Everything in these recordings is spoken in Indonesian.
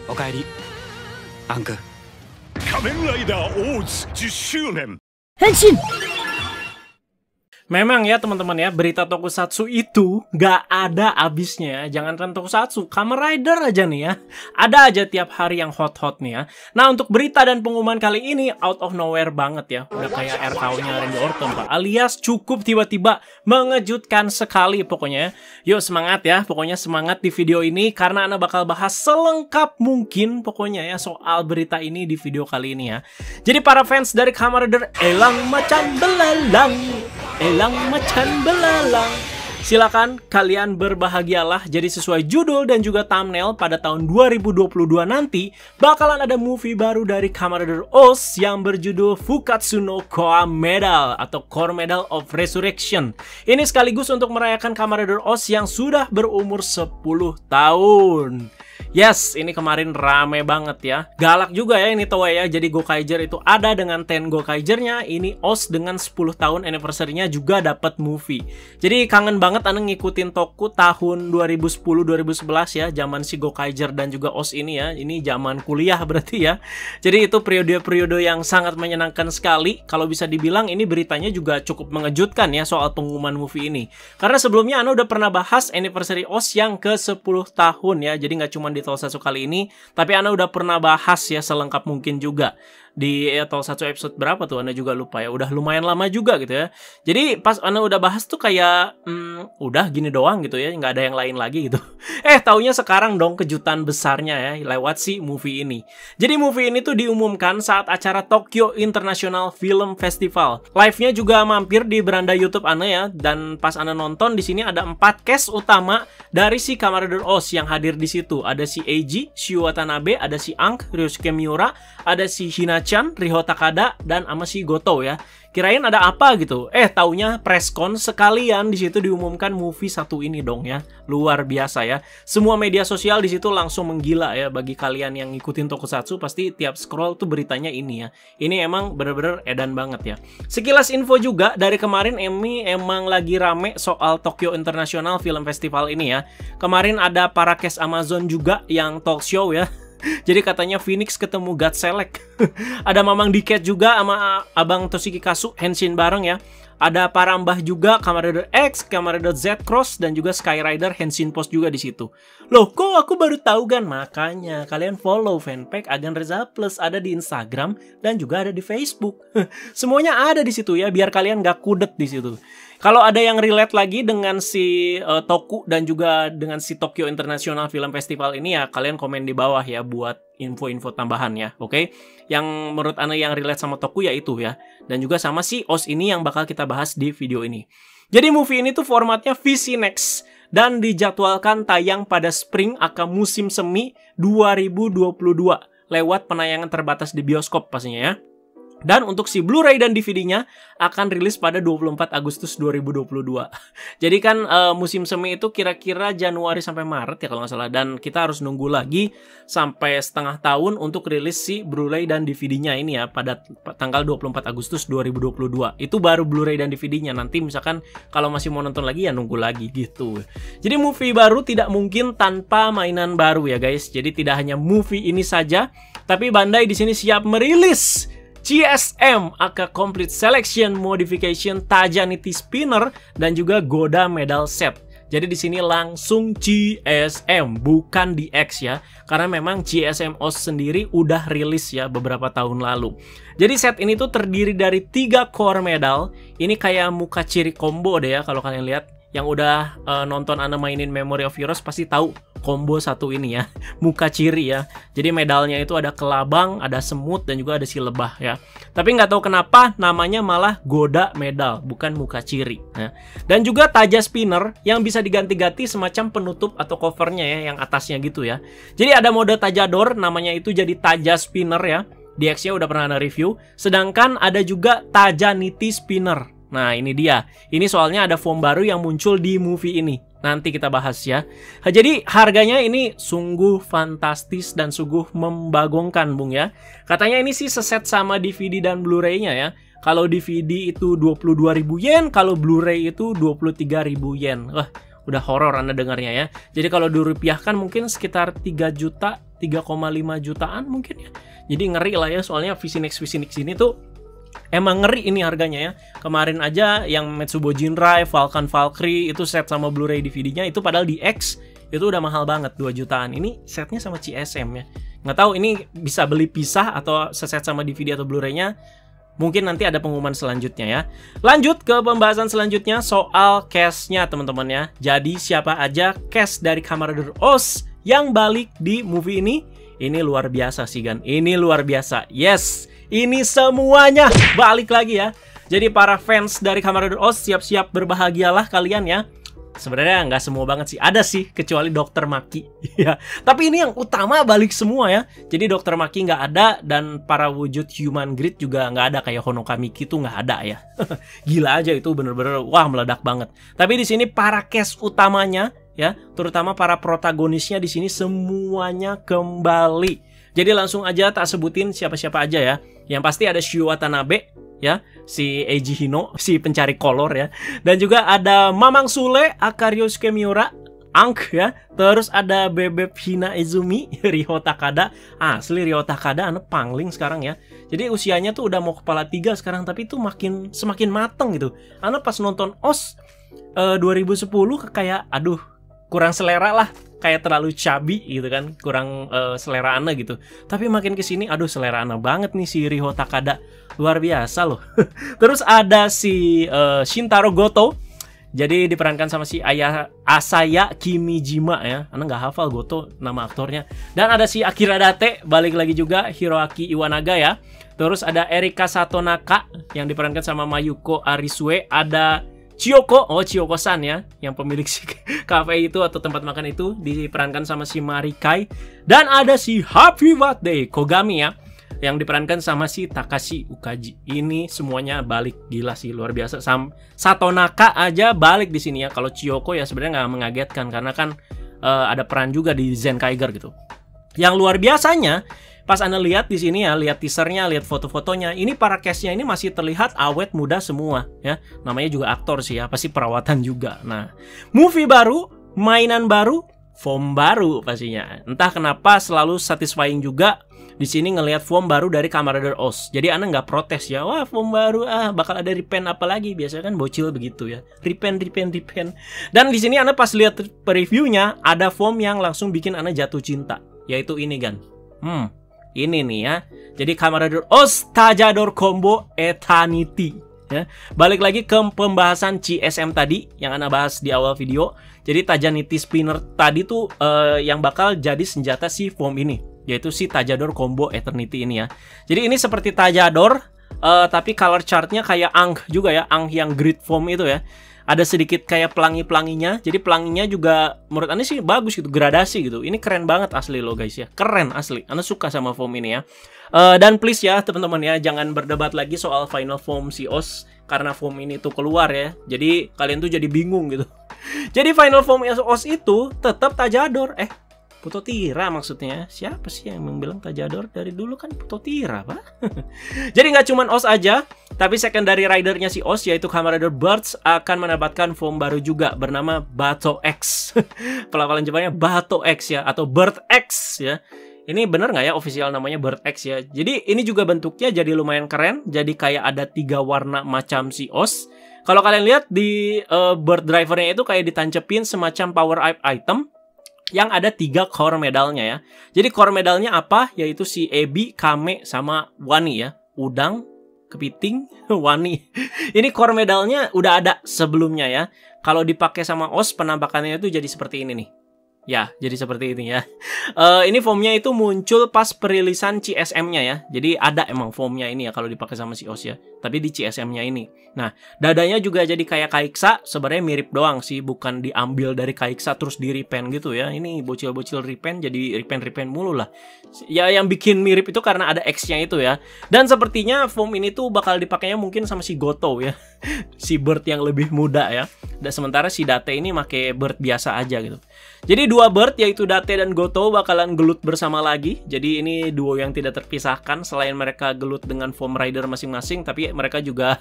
おかえりアンク。仮面ライダーオーズ10周年。 Henshin! Memang ya teman-teman ya, berita tokusatsu itu gak ada habisnya ya. Jangankan tokusatsu, Kamen Rider aja nih ya. Ada aja tiap hari yang hot-hot nih ya. Nah untuk berita dan pengumuman kali ini out of nowhere banget ya. Udah kayak RKO-nya Randy Orton Pak. Alias cukup tiba-tiba mengejutkan sekali pokoknya. Yuk semangat ya, pokoknya semangat di video ini. Karena Ana bakal bahas selengkap mungkin pokoknya ya soal berita ini di video kali ini ya. Jadi para fans dari Kamen Rider elang macam belalang, elang macan belalang, silakan kalian berbahagialah. Jadi sesuai judul dan juga thumbnail, pada tahun 2022 nanti bakalan ada movie baru dari Kamen Rider OOO yang berjudul Fukatsu no Koa Medal atau Core Medal of Resurrection. Ini sekaligus untuk merayakan Kamen Rider OOO yang sudah berumur 10 tahun. Yes, ini kemarin rame banget ya. Galak juga ya ini Toei ya. Jadi Gokaiger itu ada dengan Ten Gokaigernya. Ini OOO dengan 10 tahun anniversary-nya juga dapat movie. Jadi kangen banget Ana ngikutin Toku tahun 2010-2011 ya. Zaman si Gokaiger dan juga OOO ini ya. Ini zaman kuliah berarti ya. Jadi itu periode-periode yang sangat menyenangkan sekali. Kalau bisa dibilang ini beritanya juga cukup mengejutkan ya soal pengumuman movie ini. Karena sebelumnya Ana udah pernah bahas anniversary OOO yang ke 10 tahun ya. Jadi nggak cuma di Tokusatsu kali ini, tapi Ana udah pernah bahas ya selengkap mungkin juga di Tokusatsu episode berapa tuh Ana juga lupa ya. Udah lumayan lama juga gitu ya. Jadi pas Ana udah bahas tuh kayak udah gini doang gitu ya, nggak ada yang lain lagi gitu. Taunya sekarang dong kejutan besarnya ya lewat si movie ini. Jadi movie ini tuh diumumkan saat acara Tokyo International Film Festival. Live-nya juga mampir di beranda YouTube Ana ya, dan pas Ana nonton di sini ada 4 cast utama dari si Kamen Rider OOO yang hadir di situ. Ada si Eiji, Shu Watanabe, ada si Ankh, Ryosuke Miura, ada si Hina-chan, Riho Takada, dan sama si Goto ya. Kirain ada apa gitu. Taunya preskon sekalian di situ diumumkan movie satu ini dong ya. Luar biasa ya. Semua media sosial di situ langsung menggila ya. Bagi kalian yang ngikutin Tokusatsu pasti tiap scroll tuh beritanya ini ya. Ini emang bener-bener edan banget ya. Sekilas info juga dari kemarin emang lagi rame soal Tokyo International Film Festival ini ya. Kemarin ada para cast Amazon juga yang talk show ya. Jadi katanya Phoenix ketemu God Select. Ada Mamang Diket juga sama Abang Toshiki Kasu Henshin bareng ya. Ada para mbah juga, Kamen Rider X, Kamen Rider Z Cross, dan juga Sky Rider Henshin Post juga di situ. Loh, kok aku baru tahu kan? Makanya kalian follow fanpage Agan Reza Plus, ada di Instagram dan juga ada di Facebook. Semuanya ada di situ ya, biar kalian gak kudet di situ. Kalau ada yang relate lagi dengan si Toku dan juga dengan si Tokyo International Film Festival ini ya, kalian komen di bawah ya buat info-info tambahan ya, oke? Yang menurut Ana yang relate sama Toku ya itu ya. Dan juga sama si OOO ini yang bakal kita bahas di video ini. Jadi movie ini tuh formatnya VC Next dan dijadwalkan tayang pada spring aka musim semi 2022 lewat penayangan terbatas di bioskop pastinya ya. Dan untuk si Blu-ray dan DVD-nya akan rilis pada 24 Agustus 2022. Jadi kan musim semi itu kira-kira Januari sampai Maret ya kalau nggak salah. Dan kita harus nunggu lagi sampai setengah tahun untuk rilis si Blu-ray dan DVD-nya ini ya pada tanggal 24 Agustus 2022. Itu baru Blu-ray dan DVD-nya. Nanti misalkan kalau masih mau nonton lagi ya nunggu lagi gitu. Jadi movie baru tidak mungkin tanpa mainan baru ya guys. Jadi tidak hanya movie ini saja, tapi Bandai di sini siap merilis CSM aka Complete Selection Modification Tajaniti Spinner dan juga Goda Medal Set. Jadi di sini langsung CSM bukan DX ya. Karena memang CSM OOO sendiri udah rilis ya beberapa tahun lalu. Jadi set ini tuh terdiri dari 3 core medal. Ini kayak muka ciri combo deh ya kalau kalian lihat. Yang udah nonton Ana mainin Memory of Heroes pasti tahu combo satu ini ya, muka ciri ya. Jadi medalnya itu ada kelabang, ada semut, dan juga ada si lebah ya. Tapi nggak tahu kenapa namanya malah Goda Medal, bukan muka ciri ya. Dan juga Taja Spinner yang bisa diganti-ganti semacam penutup atau covernya ya, yang atasnya gitu ya. Jadi ada mode Tajador, namanya itu jadi Taja Spinner ya. DX-nya udah pernah ada review. Sedangkan ada juga Tajaniti Spinner. Nah ini dia, ini soalnya ada form baru yang muncul di movie ini. Nanti kita bahas ya. Jadi harganya ini sungguh fantastis dan sungguh membagongkan Bung ya. Katanya ini sih seset sama DVD dan Blu-ray-nya ya. Kalau DVD itu 22.000 yen, kalau Blu-ray itu 23.000 yen. Wah, udah horor Anda dengarnya ya. Jadi kalau dirupiahkan mungkin sekitar 3 juta 3,5 jutaan mungkin ya. Jadi ngeri lah ya, soalnya Visinix ini tuh emang ngeri ini harganya ya. Kemarin aja yang Metsubo Jinrai, Falcon Valkyrie itu set sama Blu-ray DVD-nya itu padahal di X itu udah mahal banget, 2 jutaan. Ini setnya sama CSM ya. Nggak tahu ini bisa beli pisah atau seset sama DVD atau Blu-ray-nya. Mungkin nanti ada pengumuman selanjutnya ya. Lanjut ke pembahasan selanjutnya soal cast-nya teman-teman ya. Jadi siapa aja cast dari Kamen Rider OOS yang balik di movie ini? Ini luar biasa sih Gan. Ini luar biasa. Yes, ini semuanya balik lagi ya. Jadi para fans dari Kamen Rider OOS siap-siap berbahagialah kalian ya. Sebenarnya nggak semua banget sih, ada sih kecuali Dr. Maki ya. Tapi ini yang utama balik semua ya. Jadi Dr. Maki nggak ada dan para wujud human grid juga nggak ada, kayak Honoka Miki tuh nggak ada ya. Gila aja itu, bener-bener wah meledak banget. Tapi di sini para cast utamanya ya, terutama para protagonisnya di sini semuanya kembali. Jadi langsung aja tak sebutin siapa-siapa aja ya. Yang pasti ada Shu Watanabe ya, si Eiji Hino, si pencari kolor ya. Dan juga ada Mamang Sule, Akaryosuke Miura, Ankh ya. Terus ada Bebek Hina Izumi, Ryo Takada. Asli Ryo Takada anak pangling sekarang ya. Jadi usianya tuh udah mau kepala 3 sekarang, tapi itu semakin mateng gitu. Anak pas nonton OOS 2010 kayak aduh kurang selera lah, kayak terlalu chubby gitu kan, kurang selera Ana gitu. Tapi makin kesini aduh selera Ana banget nih si Ryo Takada, luar biasa loh. Terus ada si Shintaro Goto, jadi diperankan sama si Asaya Kimijima ya. Ana nggak hafal Goto nama aktornya. Dan ada si Akira Date, balik lagi juga Hiroaki Iwanaga ya. Terus ada Erika Satonaka yang diperankan sama Mayuko Arisue. Ada Chiyoko, Chiyoko-san ya, yang pemilik si kafe itu atau tempat makan itu, diperankan sama si Marikai. Dan ada si Happy Birthday Kogami ya, yang diperankan sama si Takashi Ukaji. Ini semuanya balik, gila sih, luar biasa. Satonaka aja balik di sini ya. Kalau Chiyoko ya sebenarnya nggak mengagetkan karena kan ada peran juga di Zenkaiger gitu. Yang luar biasanya pas Anda lihat di sini ya, lihat teasernya, lihat foto-fotonya, ini para cast-nya ini masih terlihat awet muda semua ya. Namanya juga aktor sih ya, pasti perawatan juga. Nah, movie baru, mainan baru, foam baru pastinya. Entah kenapa selalu satisfying juga di sini ngelihat foam baru dari Kamen Rider OOS. Jadi Anda nggak protes ya, wah foam baru bakal ada repaint apa lagi? Biasanya kan bocil begitu ya, repaint. Dan di sini Anda pas lihat previewnya ada foam yang langsung bikin Anda jatuh cinta, yaitu ini Gan. Ini nih ya. Jadi Kamen Rider OOS Tajador Combo Eternity ya. Balik lagi ke pembahasan CSM tadi yang Ana bahas di awal video. Jadi Tajanity Spinner tadi tuh yang bakal jadi senjata si foam ini, yaitu si Tajador Combo Eternity ini ya. Jadi ini seperti Tajador tapi color chartnya kayak Ankh juga ya, Ankh yang grid foam itu ya. Ada sedikit kayak pelangi-pelanginya. Jadi pelanginya juga menurut Anda sih bagus gitu, gradasi gitu. Ini keren banget asli loh guys ya. Keren asli. Anda suka sama foam ini ya. Dan please ya teman-teman ya, jangan berdebat lagi soal final foam si OOS karena foam ini tuh keluar ya. Jadi kalian tuh jadi bingung gitu. Jadi final foam OOS itu tetap Tajador. Putotira maksudnya. Siapa sih yang bilang Tajador? Dari dulu kan Putotira, Pak. Jadi nggak cuma OOS aja, tapi secondary ridernya si OOS yaitu Kamen Rider Birds akan mendapatkan foam baru juga bernama Bato X. Pelafalan Jepangnya Bato X ya, atau Bird X ya. Ini bener nggak ya official namanya Bird X ya? Jadi ini juga bentuknya jadi lumayan keren. Jadi kayak ada 3 warna macam si OOS. Kalau kalian lihat di Bird Drivernya itu kayak ditancepin semacam power up item yang ada 3 core medalnya ya. Jadi core medalnya apa? Yaitu si Ebi, Kame, sama Wani ya. Udang, kepiting, Wani. Ini core medalnya udah ada sebelumnya ya. Kalau dipakai sama OOS penampakannya itu jadi seperti ini nih. Ya, jadi seperti ini ya. Ini foamnya itu muncul pas perilisan CSM-nya ya. Jadi ada emang foamnya ini ya kalau dipakai sama si OOS ya. Tapi di CSM-nya ini. Nah, dadanya juga jadi kayak Kaiksa. Sebenarnya mirip doang sih. Bukan diambil dari Kaiksa terus di repaint gitu ya. Ini bocil-bocil repaint jadi repaint mulu lah. Ya, yang bikin mirip itu karena ada X-nya itu ya. Dan sepertinya foam ini tuh bakal dipakainya mungkin sama si Goto ya. Si Bird yang lebih muda ya. Dan sementara si Date ini pakai Bird biasa aja gitu. Jadi 2 Bird yaitu Date dan Goto bakalan gelut bersama lagi. Jadi ini duo yang tidak terpisahkan. Selain mereka gelut dengan foam rider masing-masing, tapi mereka juga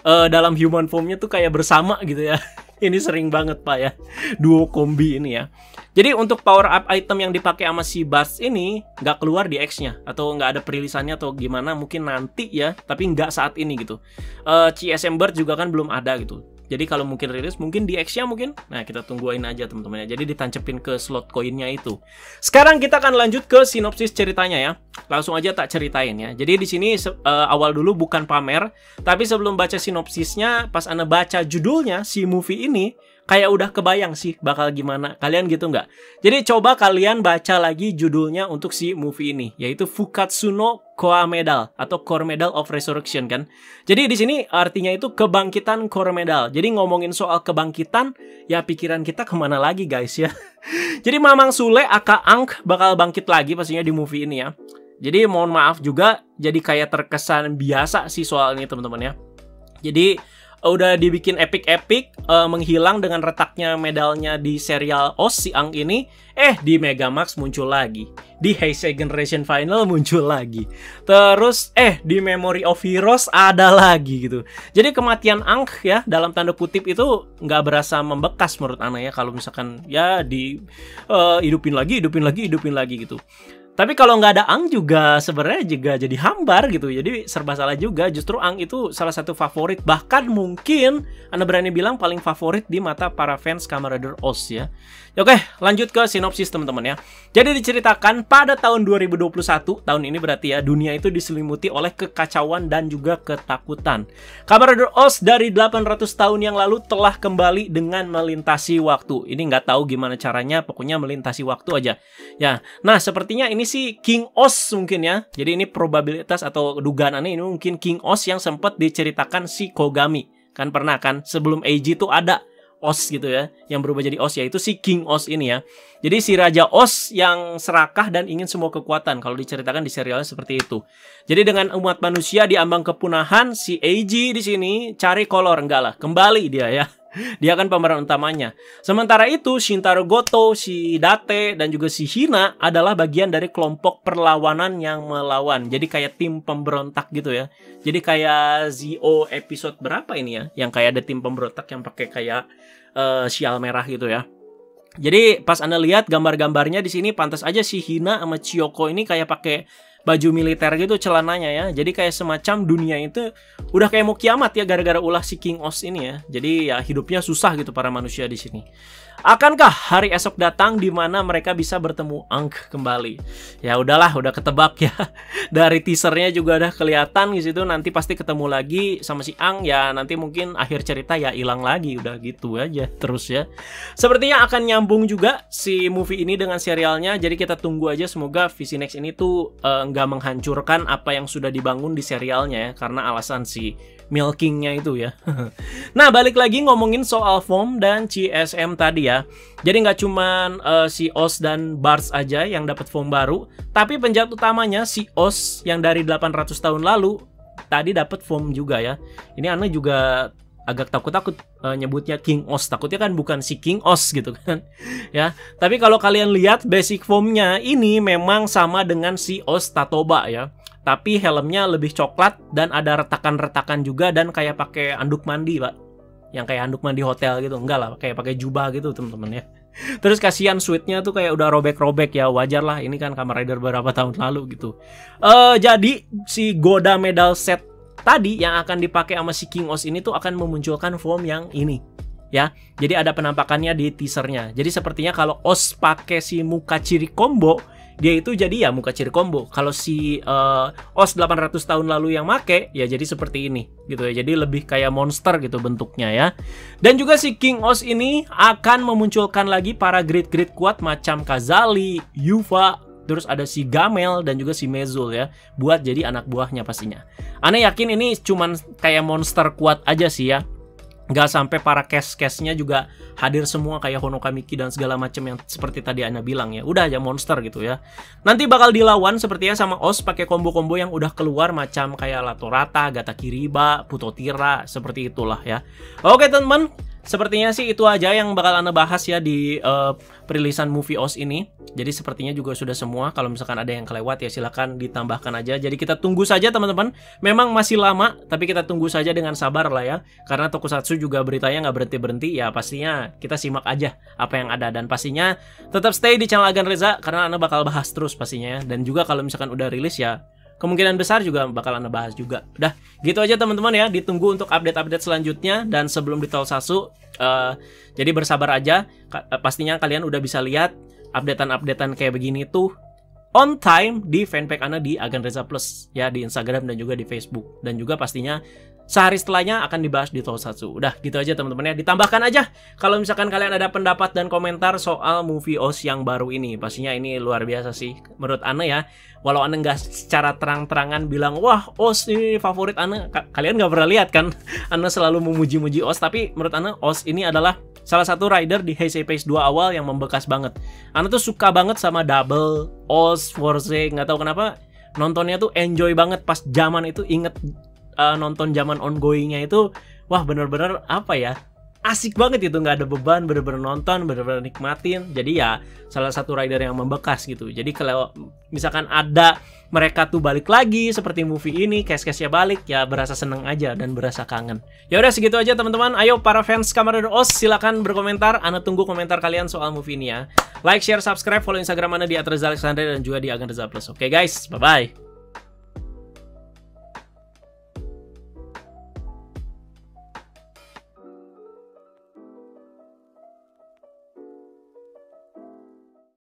dalam human formnya tuh kayak bersama gitu ya. Ini sering banget Pak ya, duo kombi ini ya. Jadi untuk power up item yang dipakai sama si Buzz ini nggak keluar di X-nya atau nggak ada perilisannya atau gimana, mungkin nanti ya, tapi nggak saat ini gitu. CSM Bird juga kan belum ada gitu. Jadi kalau mungkin rilis, mungkin di X-nya mungkin. Nah, kita tungguin aja teman-teman ya. Jadi ditancepin ke slot koinnya itu. Sekarang kita akan lanjut ke sinopsis ceritanya ya. Langsung aja tak ceritain ya. Jadi di sini awal dulu bukan pamer, tapi sebelum baca sinopsisnya, pas Anda baca judulnya si movie ini, kayak udah kebayang sih bakal gimana. Kalian gitu nggak? Jadi coba kalian baca lagi judulnya untuk si movie ini, yaitu Fukatsu no Koa Medal atau Core Medal of Resurrection kan. Jadi di sini artinya itu kebangkitan Core Medal. Jadi ngomongin soal kebangkitan, ya pikiran kita kemana lagi guys ya. Jadi Mamang Sule aka Aang bakal bangkit lagi pastinya di movie ini ya. Jadi mohon maaf juga, jadi kayak terkesan biasa sih soal ini teman-teman ya. Jadi udah dibikin epic-epic, menghilang dengan retaknya medalnya di serial OS si Aang ini, di Megamax muncul lagi, di Heisei Generation Final muncul lagi, terus di Memory of Heroes ada lagi gitu. Jadi kematian Aang ya dalam tanda kutip itu nggak berasa membekas menurut Ana ya, kalau misalkan ya di hidupin lagi gitu. Tapi kalau nggak ada Aang juga sebenarnya juga jadi hambar gitu. Jadi serba salah juga. Justru Aang itu salah satu favorit. Bahkan mungkin Anda berani bilang paling favorit di mata para fans Kamen Rider OS ya. Oke, lanjut ke sinopsis teman-teman ya. Jadi diceritakan pada tahun 2021, tahun ini berarti ya, dunia itu diselimuti oleh kekacauan dan juga ketakutan. Kamen Rider OS dari 800 tahun yang lalu telah kembali dengan melintasi waktu. Ini nggak tahu gimana caranya, pokoknya melintasi waktu aja. Ya, nah sepertinya ini sih King Os mungkin ya. Jadi ini probabilitas atau dugaan aneh ini mungkin King Os yang sempat diceritakan si Kogami. Kan pernah kan sebelum Eiji itu ada Os gitu ya, yang berubah jadi Os, yaitu si King Os ini ya. Jadi si Raja Os yang serakah dan ingin semua kekuatan, kalau diceritakan di serialnya seperti itu. Jadi dengan umat manusia di ambang kepunahan, si Eiji di sini cari kolor, enggak lah, kembali dia ya. Dia kan pemeran utamanya. Sementara itu Shintaro Goto, si Date, dan juga si Hina adalah bagian dari kelompok perlawanan yang melawan. Jadi kayak tim pemberontak gitu ya. Jadi kayak Zio episode berapa ini ya, yang kayak ada tim pemberontak yang pakai kayak sial merah gitu ya. Jadi pas Anda lihat gambar-gambarnya di sini, pantas aja si Hina sama Chiyoko ini kayak pakai baju militer gitu celananya ya. Jadi kayak semacam dunia itu udah kayak mau kiamat ya gara-gara ulah si King Os ini ya. Jadi ya hidupnya susah gitu para manusia di sini. Akankah hari esok datang di mana mereka bisa bertemu Aang kembali? Ya udahlah, udah ketebak ya. Dari teasernya juga udah kelihatan di situ nanti pasti ketemu lagi sama si Aang ya. Nanti mungkin akhir cerita ya hilang lagi, udah gitu aja terus ya. Sepertinya akan nyambung juga si movie ini dengan serialnya. Jadi kita tunggu aja, semoga VC Next ini tuh nggak menghancurkan apa yang sudah dibangun di serialnya ya, karena alasan si milkingnya itu ya. Nah balik lagi ngomongin soal foam dan CSM tadi ya. Jadi nggak cuman si Os dan Bards aja yang dapat foam baru, tapi penjahat utamanya si Os yang dari 800 tahun lalu tadi dapat foam juga ya. Ini aneh juga agak takut-takut nyebutnya King Os, takutnya kan bukan si King Os gitu kan ya. Tapi kalau kalian lihat basic foamnya ini memang sama dengan si Os Tatoba ya, tapi helmnya lebih coklat dan ada retakan-retakan juga dan kayak pakai anduk mandi pak, yang kayak anduk mandi hotel gitu. Enggak lah, kayak pakai jubah gitu teman-teman ya. Terus kasihan suitnya tuh kayak udah robek-robek ya, wajar lah, ini kan Kamen Rider beberapa tahun lalu gitu. Jadi si Goda Medal Set tadi yang akan dipakai sama si King Os ini tuh akan memunculkan foam yang ini ya. Jadi ada penampakannya di teasernya. Jadi sepertinya kalau Os pakai si muka ciri combo, dia itu jadi ya muka ciri combo. Kalau si Os 800 tahun lalu yang make ya jadi seperti ini gitu ya. Jadi lebih kayak monster gitu bentuknya ya. Dan juga si King Os ini akan memunculkan lagi para grid-grid kuat macam Kazali, Yuva, terus ada si Gamel dan juga si Mezul ya, buat jadi anak buahnya pastinya. Aneh yakin ini cuman kayak monster kuat aja sih ya. Nggak sampai para cast-castnya juga hadir semua kayak Honokamiki dan segala macam yang seperti tadi Ana bilang ya. Udah aja monster gitu ya. Nanti bakal dilawan sepertinya sama Os pakai combo-combo yang udah keluar macam kayak Latorata, Gata Kiriba, Putotira, seperti itulah ya. Oke teman-teman, sepertinya sih itu aja yang bakal Ana bahas ya di perilisan movie OS ini. Jadi sepertinya juga sudah semua. Kalau misalkan ada yang kelewat ya silakan ditambahkan aja. Jadi kita tunggu saja teman-teman. Memang masih lama, tapi kita tunggu saja dengan sabar lah ya. Karena Tokusatsu juga beritanya nggak berhenti-berhenti. Ya pastinya kita simak aja apa yang ada. Dan pastinya tetap stay di channel Agan Reza, karena Ana bakal bahas terus pastinya ya. Dan juga kalau misalkan udah rilis ya kemungkinan besar juga bakal Ana bahas juga. Udah, gitu aja teman-teman ya. Ditunggu untuk update-update selanjutnya. Dan sebelum di Tokusatsu, jadi bersabar aja. Pastinya kalian udah bisa lihat updatean-updatean kayak begini tuh on time di fanpage Ana di Agan Reza Plus ya, di Instagram dan juga di Facebook. Dan juga pastinya sehari setelahnya akan dibahas di Tokusatsu. Udah, gitu aja teman-teman ya. Ditambahkan aja kalau misalkan kalian ada pendapat dan komentar soal movie OS yang baru ini. Pastinya ini luar biasa sih menurut Ana ya. Walau Ana nggak secara terang-terangan bilang, wah OS ini favorit Ana. Kalian nggak pernah lihat kan? Ana selalu memuji-muji OS. Tapi menurut Ana OS ini adalah salah satu rider di Heisei Phase 2 awal yang membekas banget. Ana tuh suka banget sama Double, OS, Forze. Nggak tahu kenapa nontonnya tuh enjoy banget pas zaman itu. Inget nonton zaman ongoingnya itu, wah bener-bener apa ya, asik banget itu, nggak ada beban, bener-bener nonton, bener-bener nikmatin. Jadi ya salah satu rider yang membekas gitu. Jadi kalau misalkan ada mereka tuh balik lagi seperti movie ini, cast-castnya balik, ya berasa seneng aja dan berasa kangen. Ya udah segitu aja teman-teman. Ayo para fans Kamen Rider OS silakan berkomentar. Ana tunggu komentar kalian soal movie ini ya. Like, share, subscribe, follow Instagram Ana di @rezaalexandre dan juga di Agan Reza Plus. Oke guys, bye bye.